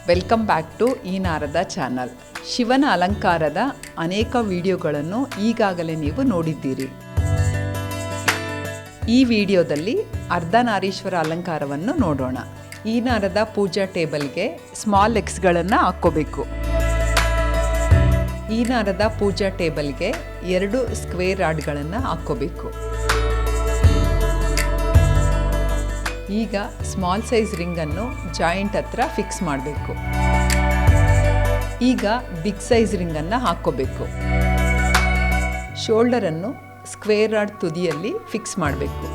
Welcome back to ಈ Narada channel. ಶಿವನ ಅಲಂಕಾರದ ಅನೇಕ ವಿಡಿಯೋಗಳನ್ನು ಈಗಾಗಲೇ ನೀವು ನೋಡಿದ್ದೀರಿ. ಈ ವಿಡಿಯೋದಲ್ಲಿ ಅರ್ಧನಾರೀಶ್ವರ ಅಲಂಕಾರವನ್ನು ನೋಡೋಣ. ಈ ನಾರದ ಪೂಜಾ ಟೇಬಲ್ಗೆ ಸ್ಮಾಲ್ ಎಕ್ಸ್ಗಳನ್ನು ಹಾಕ್ಕೋಬೇಕು. ಈ ನಾರದ ಪೂಜಾ ಟೇಬಲ್ಗೆ 2 ಸ್ಕ್ವೇರ್ ರಾಡ್ಗಳನ್ನು ಹಾಕ್ಕೋಬೇಕು. ಈಗ ಸ್ಮಾಲ್ ಸೈಜ್ ರಿಂಗನ್ನು ಜಾಯಿಂಟ್ ಹತ್ರ ಫಿಕ್ಸ್ ಮಾಡಬೇಕು. ಈಗ ಬಿಗ್ ಸೈಜ್ ರಿಂಗನ್ನು ಹಾಕ್ಕೋಬೇಕು. ಶೋಲ್ಡರನ್ನು ಸ್ಕ್ವೇರ್ ರಾಡ್ ತುದಿಯಲ್ಲಿ ಫಿಕ್ಸ್ ಮಾಡಬೇಕು.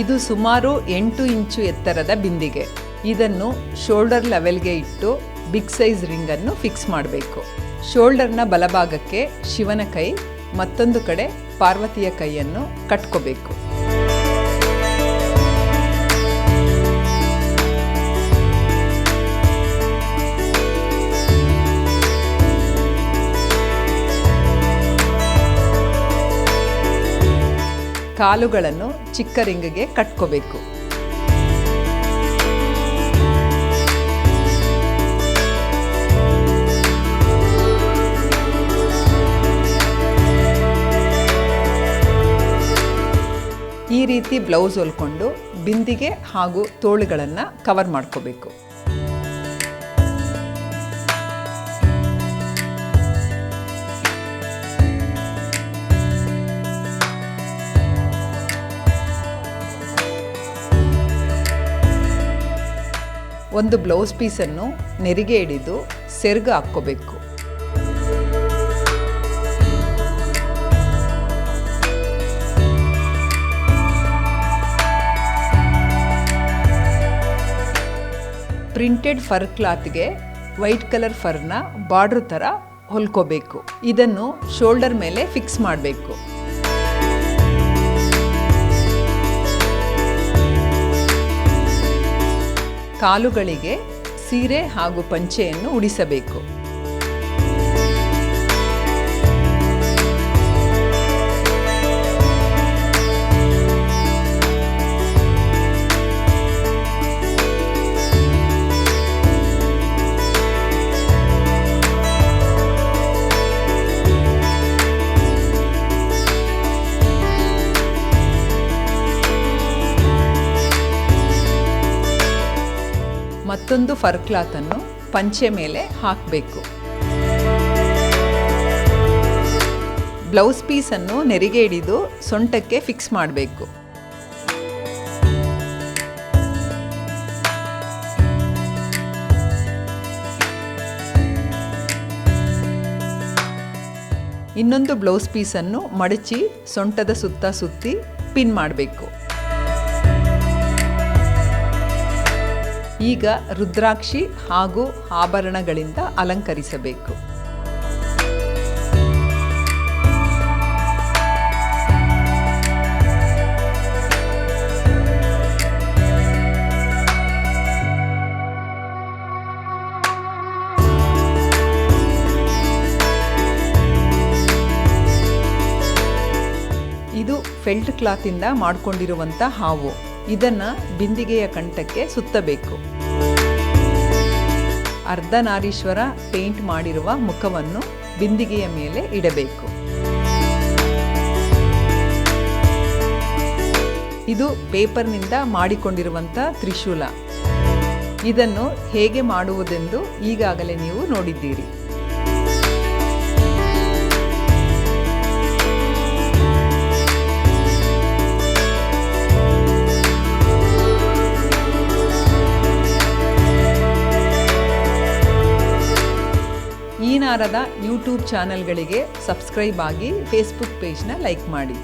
ಇದು ಸುಮಾರು 8 ಇಂಚು ಎತ್ತರದ ಬಿಂದಿಗೆ. ಇದನ್ನು ಶೋಲ್ಡರ್ ಲೆವೆಲ್ಗೆ ಇಟ್ಟು ಬಿಗ್ ಸೈಜ್ ರಿಂಗನ್ನು ಫಿಕ್ಸ್ ಮಾಡಬೇಕು. ಶೋಲ್ಡರ್ನ ಬಲಭಾಗಕ್ಕೆ ಶಿವನ ಕೈ, ಮತ್ತೊಂದು ಕಡೆ ಪಾರ್ವತಿಯ ಕೈಯನ್ನು ಕಟ್ಕೋಬೇಕು. ಕಾಲುಗಳನ್ನು ಚಿಕ್ಕ ರಿಂಗ್ಗೆ ಕಟ್ಕೋಬೇಕು. ಈ ರೀತಿ ಬ್ಲೌಸ್ ಹೊಲ್ಕೊಂಡು ಬಿಂದಿಗೆ ಹಾಗೂ ತೋಳುಗಳನ್ನು ಕವರ್ ಮಾಡ್ಕೋಬೇಕು. ಒಂದು ಬ್ಲೌಸ್ ಪೀಸನ್ನು ನೆರಿಗೆ ಹಿಡಿದು ಸೆರಗು ಹಾಕ್ಕೋಬೇಕು. ಪ್ರಿಂಟೆಡ್ ಫರ್ ಕ್ಲಾತ್ಗೆ ವೈಟ್ ಕಲರ್ ಫರ್ನ ಬಾರ್ಡರ್ ಥರ ಹೊಲ್ಕೋಬೇಕು. ಇದನ್ನು ಶೋಲ್ಡರ್ ಮೇಲೆ ಫಿಕ್ಸ್ ಮಾಡಬೇಕು. ಕಾಲುಗಳಿಗೆ ಸೀರೆ ಹಾಗೂ ಪಂಚೆಯನ್ನು ಉಡಿಸಬೇಕು. ಮತ್ತೊಂದು ಫರ್ ಕ್ಲಾತನ್ನು ಪಂಚೆ ಮೇಲೆ ಹಾಕಬೇಕು. ಬ್ಲೌಸ್ ಪೀಸನ್ನು ನೆರಿಗೆ ಹಿಡಿದು ಸೊಂಟಕ್ಕೆ ಫಿಕ್ಸ್ ಮಾಡಬೇಕು. ಇನ್ನೊಂದು ಬ್ಲೌಸ್ ಪೀಸನ್ನು ಮಡಚಿ ಸೊಂಟದ ಸುತ್ತ ಸುತ್ತಿ ಪಿನ್ ಮಾಡಬೇಕು. ಈಗ ರುದ್ರಾಕ್ಷಿ ಹಾಗೂ ಆಭರಣಗಳಿಂದ ಅಲಂಕರಿಸಬೇಕು. ಇದು ಫೆಲ್ಟ್ ಕ್ಲಾತಿಂದ ಮಾಡಿಕೊಂಡಿರುವಂಥ ಹಾವು. ಇದನ್ನು ಬಿಂದಿಗೆಯ ಕಂಠಕ್ಕೆ ಸುತ್ತಬೇಕು. ಅರ್ಧನಾರೀಶ್ವರ ಪೇಂಟ್ ಮಾಡಿರುವ ಮುಖವನ್ನು ಬಿಂದಿಗೆಯ ಮೇಲೆ ಇಡಬೇಕು. ಇದು ಪೇಪರ್ನಿಂದ ಮಾಡಿಕೊಂಡಿರುವಂಥ ತ್ರಿಶೂಲ. ಇದನ್ನು ಹೇಗೆ ಮಾಡುವುದೆಂದು ಈಗಾಗಲೇ ನೀವು ನೋಡಿದ್ದೀರಿ. ಈ ನಾರದ ಯೂಟ್ಯೂಬ್ ಚಾನಲ್ಗಳಿಗೆ ಸಬ್ಸ್ಕ್ರೈಬ್ ಆಗಿ ಫೇಸ್ಬುಕ್ ಪೇಜ್ನ ಲೈಕ್ ಮಾಡಿ.